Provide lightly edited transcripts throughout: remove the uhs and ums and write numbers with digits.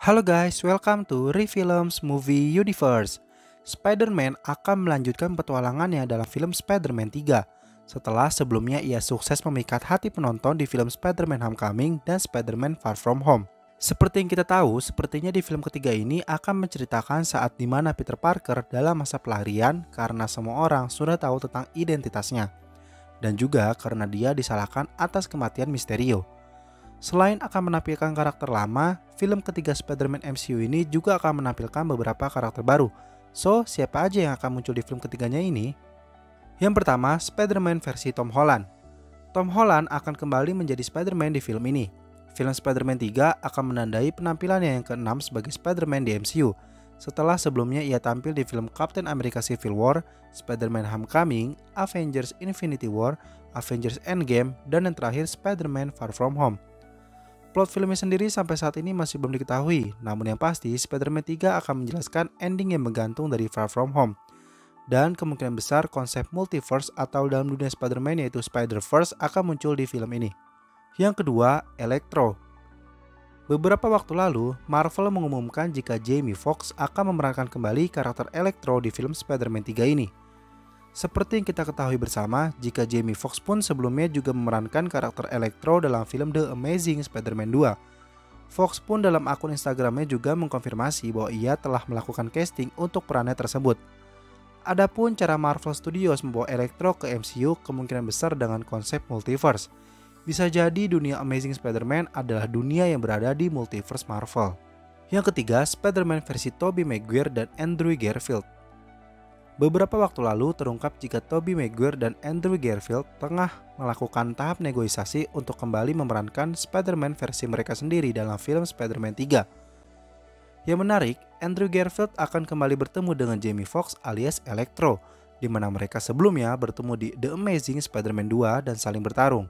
Halo guys, welcome to Refilms Movie Universe. Spider-Man akan melanjutkan petualangannya dalam film Spider-Man 3 setelah sebelumnya ia sukses memikat hati penonton di film Spider-Man Homecoming dan Spider-Man Far From Home. Seperti yang kita tahu, sepertinya di film ketiga ini akan menceritakan saat dimana Peter Parker dalam masa pelarian karena semua orang sudah tahu tentang identitasnya. Dan juga karena dia disalahkan atas kematian Mysterio. Selain akan menampilkan karakter lama, film ketiga Spider-Man MCU ini juga akan menampilkan beberapa karakter baru. So, siapa aja yang akan muncul di film ketiganya ini? Yang pertama, Spider-Man versi Tom Holland. Tom Holland akan kembali menjadi Spider-Man di film ini. Film Spider-Man 3 akan menandai penampilannya yang ke-6 sebagai Spider-Man di MCU. Setelah sebelumnya ia tampil di film Captain America Civil War, Spider-Man Homecoming, Avengers Infinity War, Avengers Endgame, dan yang terakhir Spider-Man Far From Home. Plot filmnya sendiri sampai saat ini masih belum diketahui, namun yang pasti Spider-Man 3 akan menjelaskan ending yang menggantung dari Far From Home. Dan kemungkinan besar konsep multiverse atau dalam dunia Spider-Man yaitu Spider-Verse akan muncul di film ini. Yang kedua, Electro. Beberapa waktu lalu, Marvel mengumumkan jika Jamie Foxx akan memerankan kembali karakter Electro di film Spider-Man 3 ini. Seperti yang kita ketahui bersama, jika Jamie Foxx pun sebelumnya juga memerankan karakter Electro dalam film The Amazing Spider-Man 2. Foxx pun dalam akun Instagramnya juga mengkonfirmasi bahwa ia telah melakukan casting untuk perannya tersebut. Adapun cara Marvel Studios membawa Electro ke MCU kemungkinan besar dengan konsep multiverse. Bisa jadi dunia Amazing Spider-Man adalah dunia yang berada di multiverse Marvel. Yang ketiga, Spider-Man versi Tobey Maguire dan Andrew Garfield. Beberapa waktu lalu terungkap jika Tobey Maguire dan Andrew Garfield tengah melakukan tahap negosiasi untuk kembali memerankan Spider-Man versi mereka sendiri dalam film Spider-Man 3. Yang menarik, Andrew Garfield akan kembali bertemu dengan Jamie Foxx alias Electro, di mana mereka sebelumnya bertemu di The Amazing Spider-Man 2 dan saling bertarung.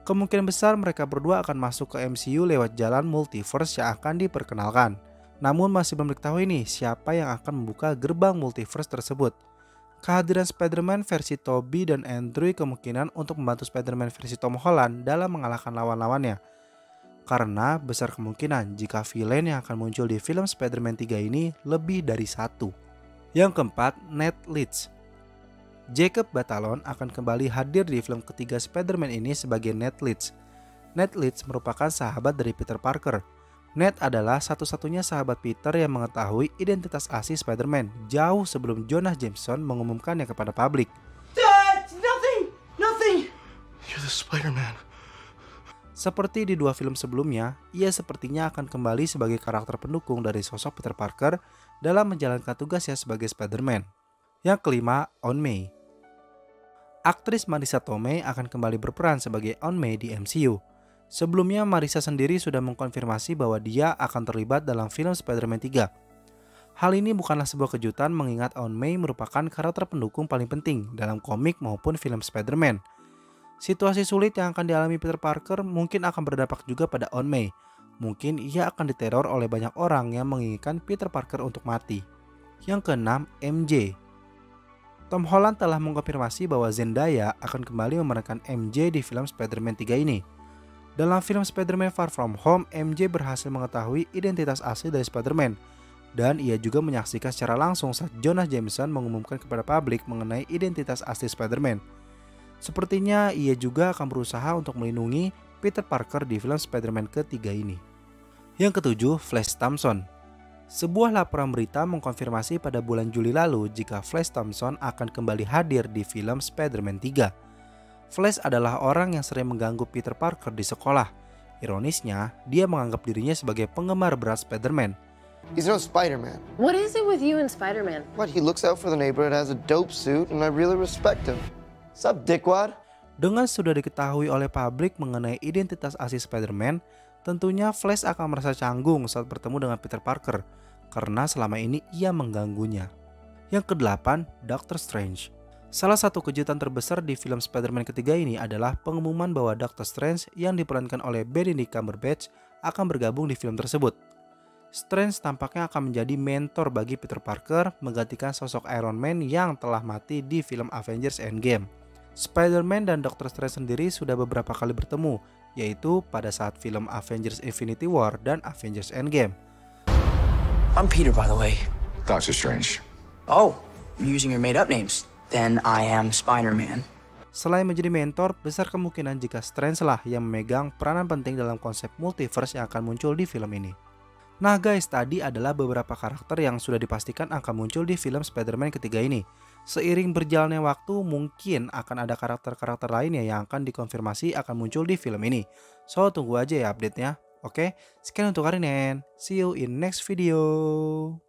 Kemungkinan besar mereka berdua akan masuk ke MCU lewat jalan multiverse yang akan diperkenalkan. Namun masih belum diketahui nih siapa yang akan membuka gerbang multiverse tersebut. Kehadiran Spider-Man versi Tobey dan Andrew kemungkinan untuk membantu Spider-Man versi Tom Holland dalam mengalahkan lawan-lawannya. Karena besar kemungkinan jika villain yang akan muncul di film Spider-Man 3 ini lebih dari satu. Yang keempat, Ned Leeds. Jacob Batalon akan kembali hadir di film ketiga Spider-Man ini sebagai Ned Leeds. Ned Leeds merupakan sahabat dari Peter Parker. Ned adalah satu-satunya sahabat Peter yang mengetahui identitas asli Spider-Man jauh sebelum Jonah Jameson mengumumkannya kepada publik. Dad, nothing. You're the Spider-Man. Seperti di dua film sebelumnya, ia sepertinya akan kembali sebagai karakter pendukung dari sosok Peter Parker dalam menjalankan tugasnya sebagai Spider-Man. Yang kelima, Aunt May. Aktris Marisa Tomei akan kembali berperan sebagai Aunt May di MCU. Sebelumnya Marisa sendiri sudah mengkonfirmasi bahwa dia akan terlibat dalam film Spider-Man 3. Hal ini bukanlah sebuah kejutan mengingat Aunt May merupakan karakter pendukung paling penting dalam komik maupun film Spider-Man. Situasi sulit yang akan dialami Peter Parker mungkin akan berdampak juga pada Aunt May. Mungkin ia akan diteror oleh banyak orang yang menginginkan Peter Parker untuk mati. Yang keenam, MJ. Tom Holland telah mengkonfirmasi bahwa Zendaya akan kembali memerankan MJ di film Spider-Man 3 ini. Dalam film Spider-Man Far From Home, MJ berhasil mengetahui identitas asli dari Spider-Man. Dan ia juga menyaksikan secara langsung saat Jonah Jameson mengumumkan kepada publik mengenai identitas asli Spider-Man. Sepertinya ia juga akan berusaha untuk melindungi Peter Parker di film Spider-Man ketiga ini. Yang ketujuh, Flash Thompson. Sebuah laporan berita mengkonfirmasi pada bulan Juli lalu jika Flash Thompson akan kembali hadir di film Spider-Man 3. Flash adalah orang yang sering mengganggu Peter Parker di sekolah. Ironisnya, dia menganggap dirinya sebagai penggemar berat Spider-Man. He's no Spider-Man. What is it with you and Spider-Man? What, he looks out for the neighborhood, has a dope suit, and I really respect him. Sup, dickwad? Dengan sudah diketahui oleh publik mengenai identitas asli Spider-Man, tentunya Flash akan merasa canggung saat bertemu dengan Peter Parker, karena selama ini ia mengganggunya. Yang kedelapan, Doctor Strange. Salah satu kejutan terbesar di film Spider-Man ketiga ini adalah pengumuman bahwa Doctor Strange yang diperankan oleh Benedict Cumberbatch akan bergabung di film tersebut. Strange tampaknya akan menjadi mentor bagi Peter Parker menggantikan sosok Iron Man yang telah mati di film Avengers Endgame. Spider-Man dan Doctor Strange sendiri sudah beberapa kali bertemu, yaitu pada saat film Avengers Infinity War dan Avengers Endgame. I'm Peter, by the way. Doctor Strange. Oh, you're using your made-up names. Then I am Spider-Man. Selain menjadi mentor, besar kemungkinan jika Strange lah yang memegang peranan penting dalam konsep multiverse yang akan muncul di film ini. Nah guys, tadi adalah beberapa karakter yang sudah dipastikan akan muncul di film Spider-Man ketiga ini. Seiring berjalannya waktu, mungkin akan ada karakter-karakter lainnya yang akan dikonfirmasi akan muncul di film ini. So, tunggu aja ya update-nya. Oke, sekian untuk hari ini. See you in next video.